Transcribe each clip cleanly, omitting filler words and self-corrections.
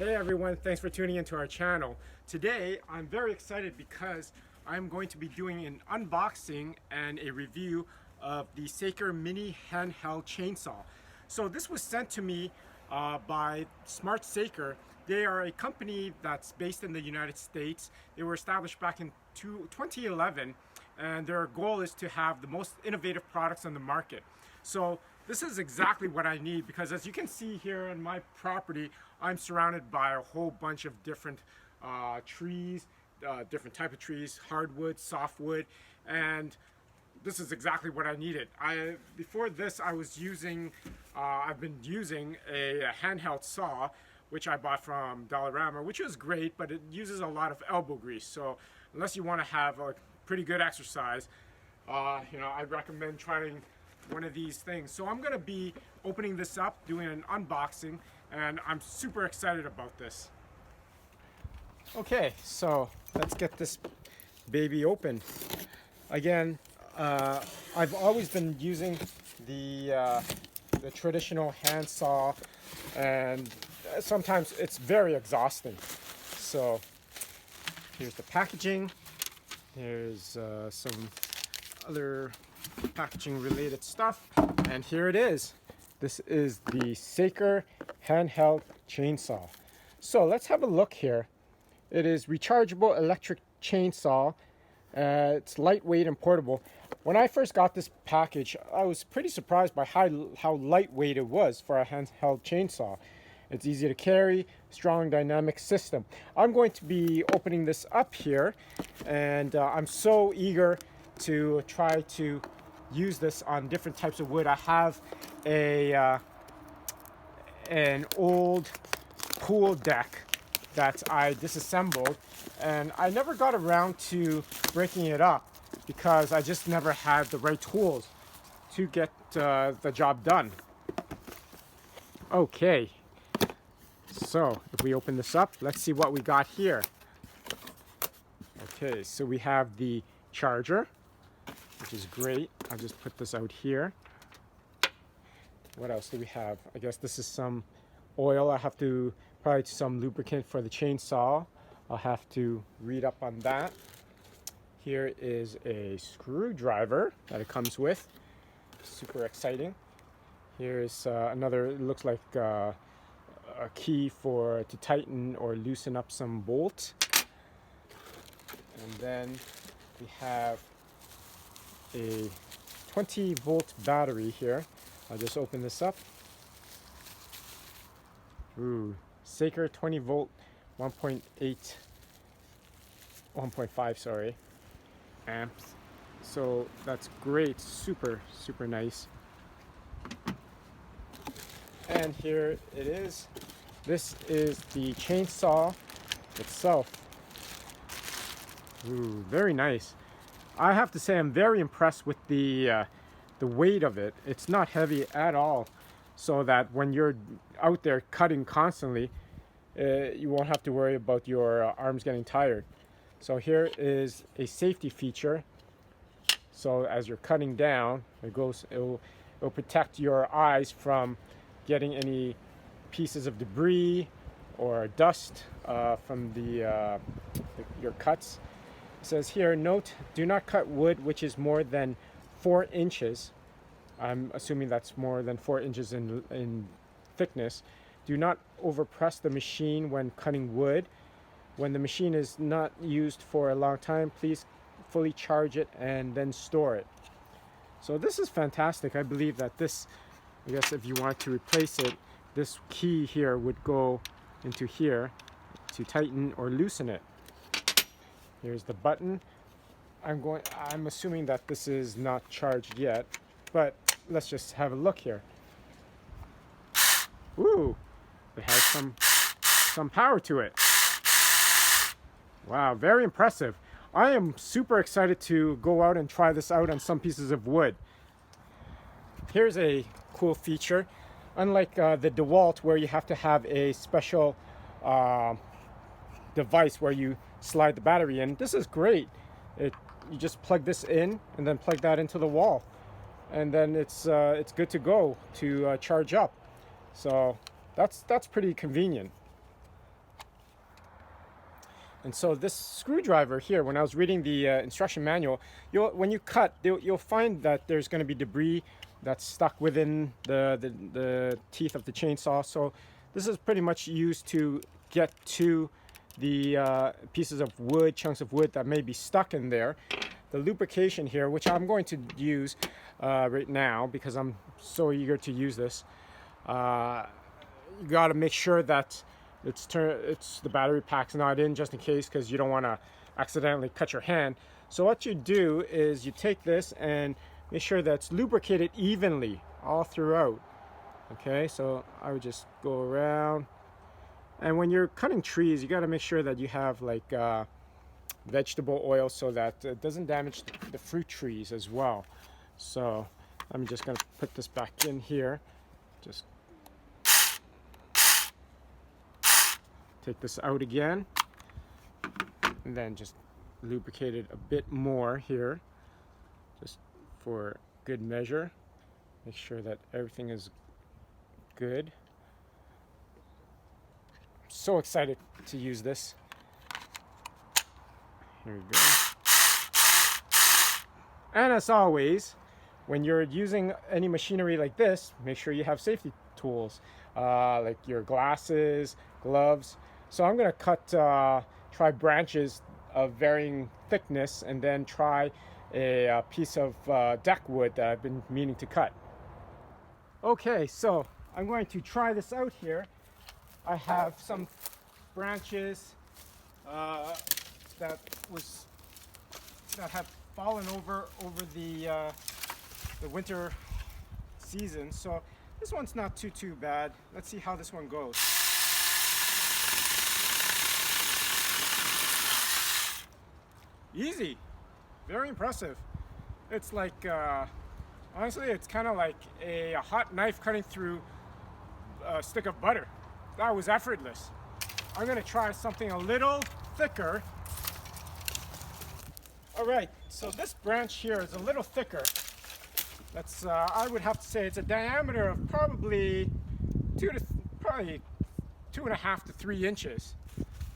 Hey everyone, thanks for tuning into our channel. Today I'm very excited because I'm going to be doing an unboxing and a review of the Saker Mini handheld chainsaw. So this was sent to me by Smartsaker. They are a company that's based in the United States. They were established back in 2011 and their goal is to have the most innovative products on the market. So this is exactly what I need because as you can see here on my property, I'm surrounded by a whole bunch of different trees, different type of trees, hardwood, softwood, and this is exactly what I needed. Before this, I've been using a handheld saw, which I bought from Dollarama, which was great, but it uses a lot of elbow grease. So unless you want to have a pretty good exercise, I recommend trying one of these things. So I'm going to be opening this up, doing an unboxing, and I'm super excited about this. Okay, so let's get this baby open. Again, I've always been using the traditional hand saw, and sometimes it's very exhausting. So here's the packaging. Here's some other packaging related stuff, and here it is. This is the Saker handheld chainsaw. So let's have a look here. It is rechargeable electric chainsaw. It's lightweight and portable. When I first got this package, I was pretty surprised by how lightweight it was for a handheld chainsaw. It's easy to carry, strong dynamic system. I'm going to be opening this up here, and I'm so eager to try to use this on different types of wood. I have an old pool deck that I disassembled, and I never got around to breaking it up because I just never had the right tools to get the job done. Okay, so if we open this up, let's see what we got here. Okay, so we have the charger, which is great. I'll just put this out here. What else do we have? I guess this is some oil. I have to probably some lubricant for the chainsaw. I'll have to read up on that. Here is a screwdriver that it comes with. Super exciting. Here's another, it looks like a key to tighten or loosen up some bolts. And then we have a 20-volt battery here. I'll just open this up. Ooh, Saker 20-volt 1.5, sorry, amps. So that's great, super nice. And here it is. This is the chainsaw itself. Ooh, very nice. I have to say I'm very impressed with the weight of it. It's not heavy at all, so that when you're out there cutting constantly, you won't have to worry about your arms getting tired. So here is a safety feature. So as you're cutting down, it'll protect your eyes from getting any pieces of debris or dust from your cuts. It says here, note, do not cut wood which is more than 4 inches. I'm assuming that's more than 4 inches in thickness. Do not overpress the machine when cutting wood. When the machine is not used for a long time, please fully charge it and then store it. So this is fantastic. I believe that this, I guess if you want to replace it, this key here would go into here to tighten or loosen it. Here's the button. I'm assuming that this is not charged yet, but let's just have a look here. Ooh, it has some power to it. Wow, very impressive. I am super excited to go out and try this out on some pieces of wood. Here's a cool feature. Unlike the DeWalt, where you have to have a special device where you slide the battery in, this is great. You just plug this in and then plug that into the wall, and then it's good to go to charge up. So that's pretty convenient. And so this screwdriver here, when I was reading the instruction manual, when you cut, you'll find that there's going to be debris that's stuck within the teeth of the chainsaw. So this is pretty much used to get to the pieces of wood, chunks of wood that may be stuck in there. The lubrication here, which I'm going to use right now because I'm so eager to use this, you got to make sure that it's the battery pack's not in, just in case, because you don't want to accidentally cut your hand. So what you do is you take this and make sure that it's lubricated evenly all throughout. Okay, so I would just go around, and when you're cutting trees, you got to make sure that you have like vegetable oil so that it doesn't damage the fruit trees as well. So I'm just going to put this back in here. Just take this out again, and then just lubricate it a bit more here, just for good measure. Make sure that everything is good. I'm so excited to use this. Here we go. And as always, when you're using any machinery like this, make sure you have safety tools, like your glasses, gloves. So I'm going to try branches of varying thickness, and then try a piece of deck wood that I've been meaning to cut. Okay, so I'm going to try this out here. I have some branches that have fallen over the winter season. So this one's not too bad. Let's see how this one goes. Easy, very impressive. It's like, honestly, it's kind of like a hot knife cutting through a stick of butter. That was effortless. I'm gonna try something a little thicker. All right, so this branch here is a little thicker. That's, I would have to say it's a diameter of probably 2.5 to 3 inches.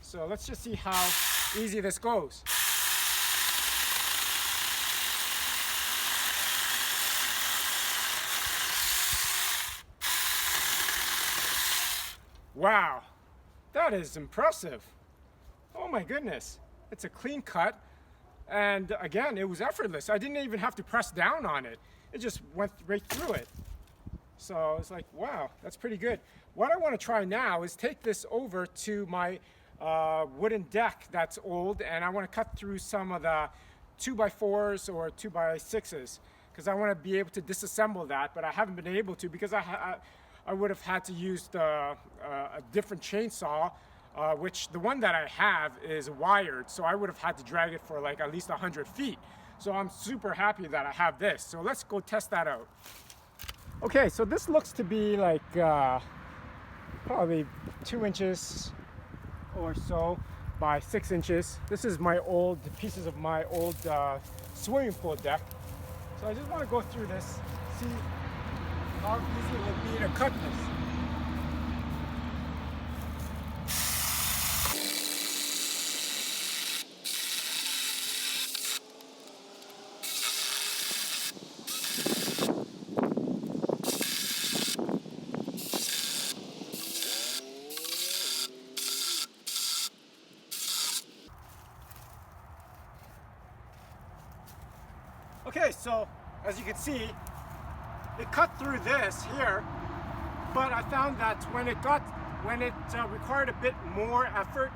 So let's just see how easy this goes. Wow, that is impressive. Oh my goodness, it's a clean cut, and again, it was effortless. I didn't even have to press down on it. It just went right through it. So it's like, wow, that's pretty good. What I want to try now is take this over to my wooden deck that's old, and I want to cut through some of the 2x4s or 2x6s, because I want to be able to disassemble that, but I haven't been able to because I would have had to use a different chainsaw, which the one that I have is wired, so I would have had to drag it for like at least 100 feet. So I'm super happy that I have this. So let's go test that out. Okay, so this looks to be like probably 2 inches or so by 6 inches. This is my old pieces of my old swimming pool deck. So I just want to go through this, see how easy it would be to cut this. Okay, so as you can see, it cut through this here, but I found that when it required a bit more effort,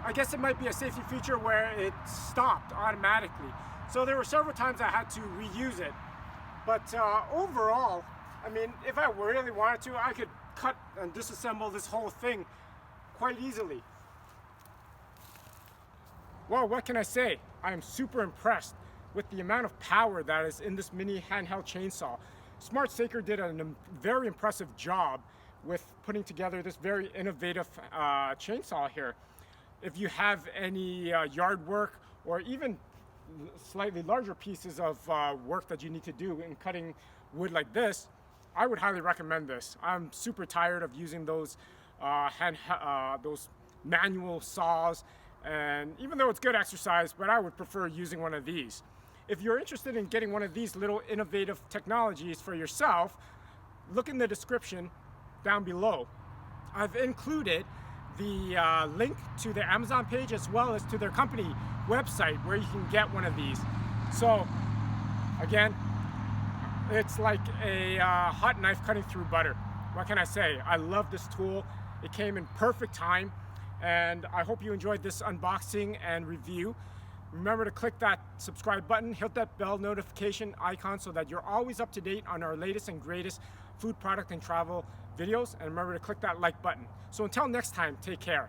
I guess it might be a safety feature where it stopped automatically. So there were several times I had to reuse it. But overall, I mean, if I really wanted to, I could cut and disassemble this whole thing quite easily. Well, what can I say? I am super impressed with the amount of power that is in this mini handheld chainsaw. Smartsaker did a very impressive job with putting together this very innovative chainsaw here. If you have any yard work or even slightly larger pieces of work that you need to do in cutting wood like this, I would highly recommend this. I'm super tired of using those manual saws And even though it's good exercise, but I would prefer using one of these. If you're interested in getting one of these little innovative technologies for yourself, look in the description down below. I've included the link to their Amazon page as well as to their company website where you can get one of these. So again, it's like a hot knife cutting through butter. What can I say? I love this tool. It came in perfect time, and I hope you enjoyed this unboxing and review. Remember to click that subscribe button, hit that bell notification icon so that you're always up to date on our latest and greatest food product and travel videos, and remember to click that like button. So until next time, take care.